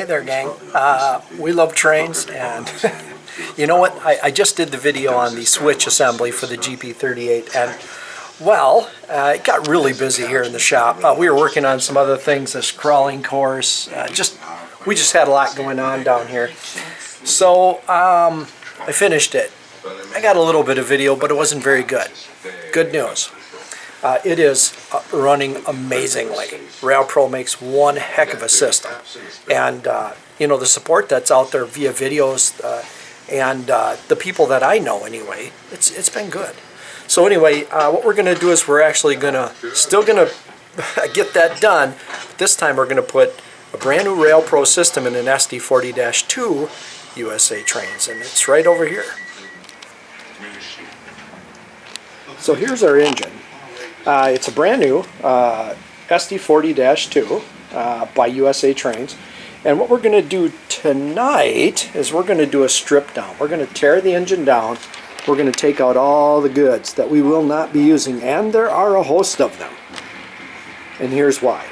Hey there, gang. We love trains, and you know what? I just did the video on the switch assembly for the GP38, and well, it got really busy here in the shop. We were working on some other things, this crawling course. We just had a lot going on down here. So I finished it. I got a little bit of video, but it wasn't very good. Good news. It is running amazingly. Railpro makes one heck of a system, and you know, the support that's out there via videos and the people that I know anyway, it's been good. So anyway, what we're going to do is we're actually still gonna get that done. But this time we're going to put a brand new Railpro system in an SD40-2 USA trains, and it's right over here. So here's our engine. It's a brand new SD40-2 by USA Trains. And what we're going to do tonight is we're going to do a strip down. We're going to tear the engine down. We're going to take out all the goods that we will not be using. And there are a host of them. And here's why.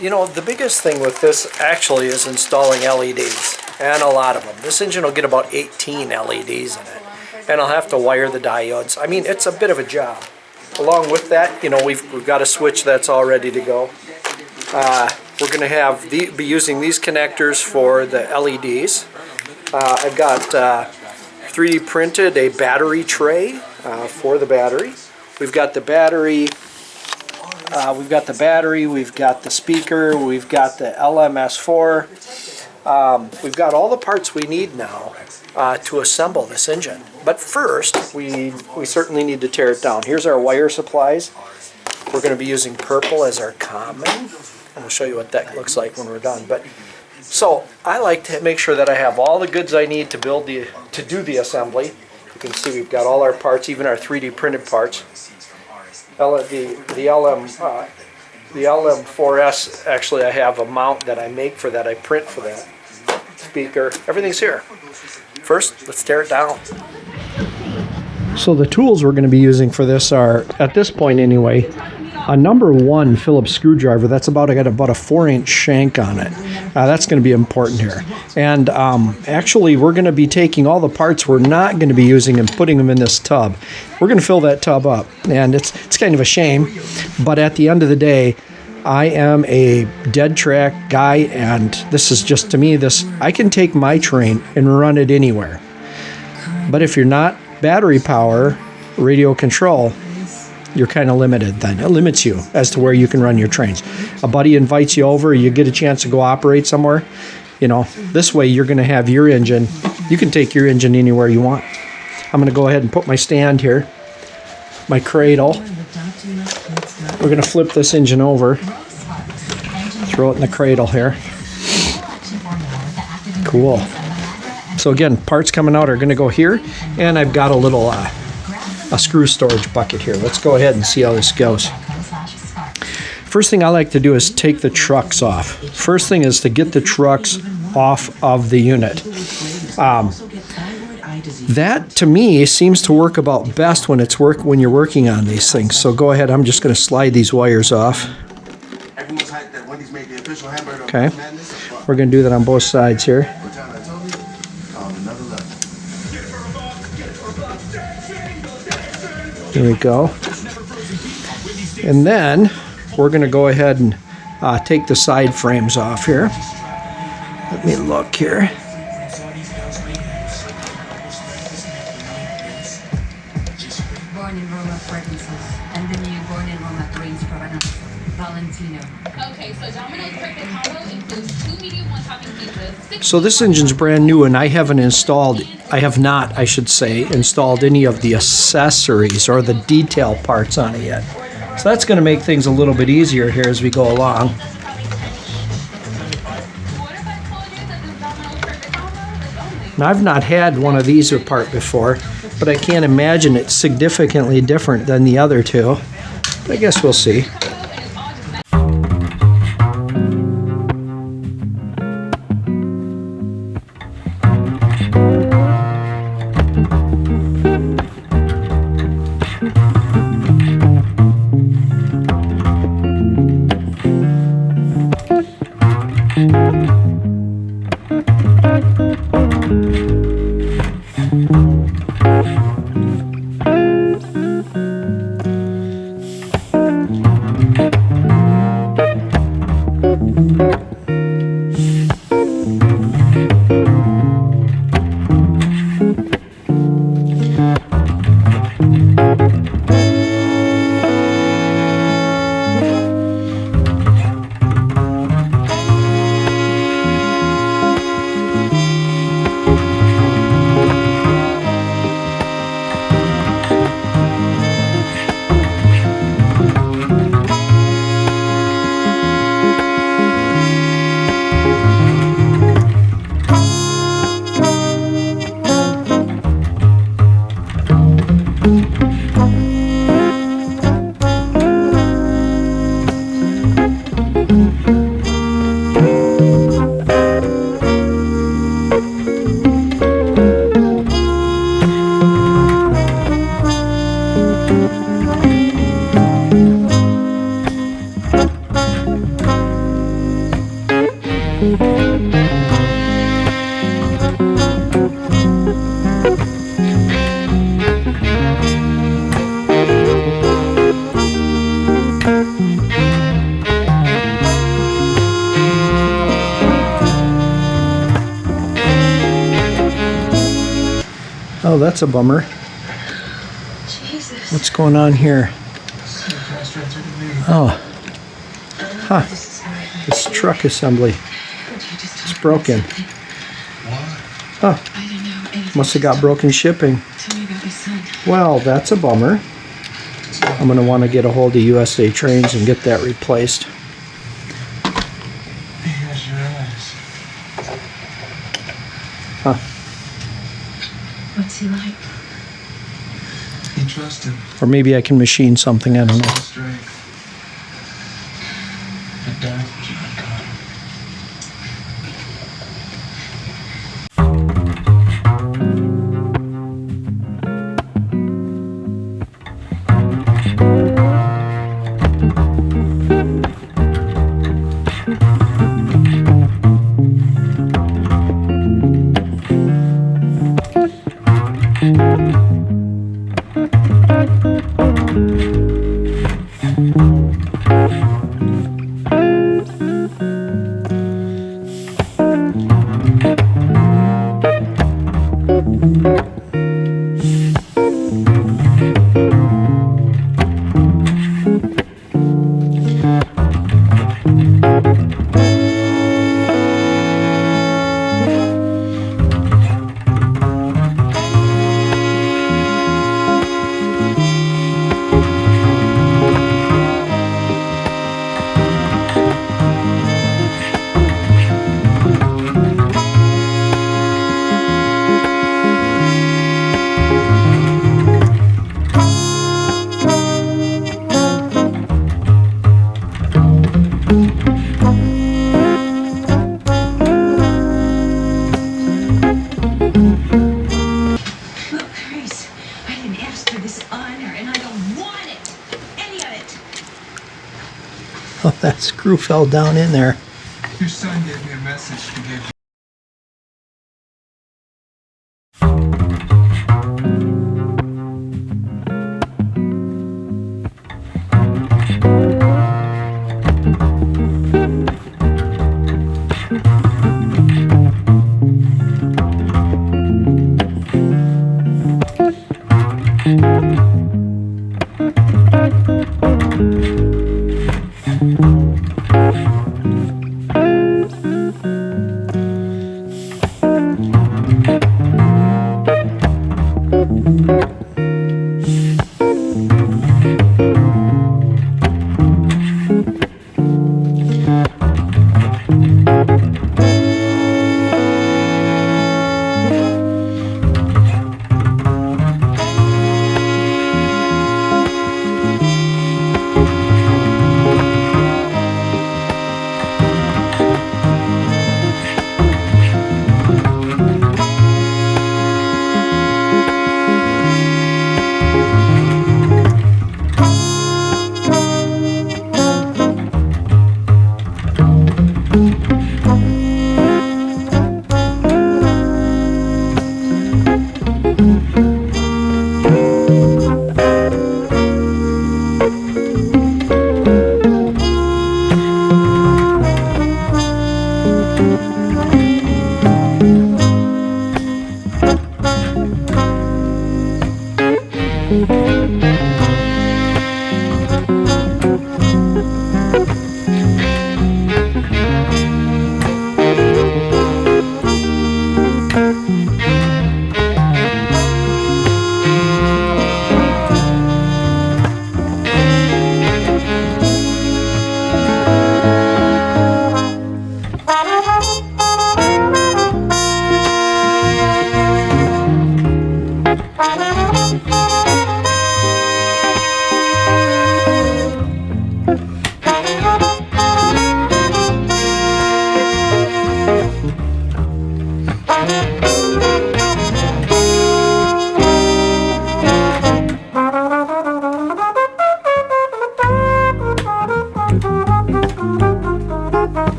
You know, the biggest thing with this actually is installing LEDs. And a lot of them. This engine will get about 18 LEDs in it. And I'll have to wire the diodes. I mean, it's a bit of a job. Along with that, you know, we've got a switch that's all ready to go. We're going to be using these connectors for the LEDs. I've got 3D printed a battery tray for the battery. We've got the battery. We've got the speaker. We've got the LM-S4. We've got all the parts we need now to assemble this engine. But first, we certainly need to tear it down. Here's our wire supplies. We're going to be using purple as our common, and I'll show you what that looks like when we're done. But so I like to make sure that I have all the goods I need to do the assembly. You can see we've got all our parts, even our 3D printed parts. The LM4S, actually I have a mount that I make for that, I print for that. Speaker, everything's here. First, let's tear it down. So the tools we're going to be using for this are, at this point anyway, a number 1 Phillips screwdriver. That's got about a 4-inch shank on it. That's going to be important here. And actually, we're going to be taking all the parts we're not going to be using and putting them in this tub. We're going to fill that tub up, and it's kind of a shame, but at the end of the day, I am a dead track guy, and this is just, to me, I can take my train and run it anywhere. But if you're not battery power, radio control, you're kind of limited then. It limits you as to where you can run your trains. A buddy invites you over, you get a chance to go operate somewhere. You know, this way you're going to have your engine. You can take your engine anywhere you want. I'm going to go ahead and put my stand here, my cradle. We're going to flip this engine over, throw it in the cradle here. Cool. So again, parts coming out are going to go here, and I've got a little a screw storage bucket here. Let's go ahead and see how this goes. First thing I like to do is take the trucks off. First thing is to get the trucks off of the unit. That, to me, seems to work about best when you're working on these things. So go ahead, I'm just going to slide these wires off. Okay, we're going to do that on both sides here. Here we go. And then we're going to go ahead and take the side frames off here. Let me look here. So this engine's brand new, and I have not, I should say, installed any of the accessories or the detail parts on it yet. So that's going to make things a little bit easier here as we go along. Now, I've not had one of these apart before, but I can't imagine it's significantly different than the other two. But I guess we'll see. Oh, that's a bummer. Jesus. What's going on here? Oh. Huh. This truck assembly is broken. Huh. Must have got broken shipping. Well, that's a bummer. I'm going to want to get a hold of USA Trains and get that replaced. Huh. What's he like? He trusts him. Or maybe I can machine something, I don't know. Strength. But that's what you got. Oh, that screw fell down in there. Your son gave me a message to give you.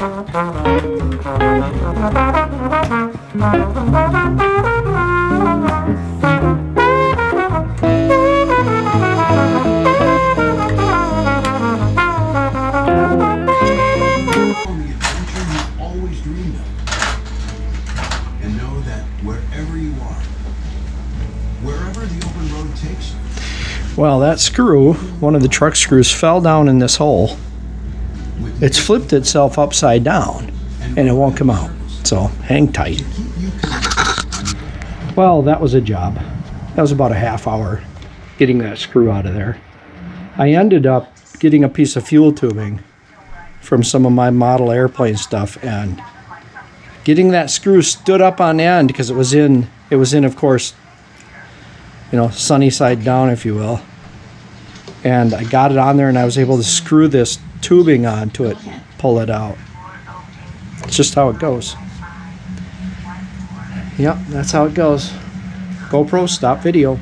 Always dreamed of. And know that wherever you are, wherever the open road takes you, Well, that screw, one of the truck screws, fell down in this hole. It's flipped itself upside down, and it won't come out. So hang tight. Well, that was a job. That was about a half hour getting that screw out of there. I ended up getting a piece of fuel tubing from some of my model airplane stuff, and getting that screw stood up on end, because it was in, of course, you know, sunny side down, if you will. And I got it on there, and I was able to screw this tubing onto it, pull it out. It's just how it goes. Yep, that's how it goes. GoPro, stop video.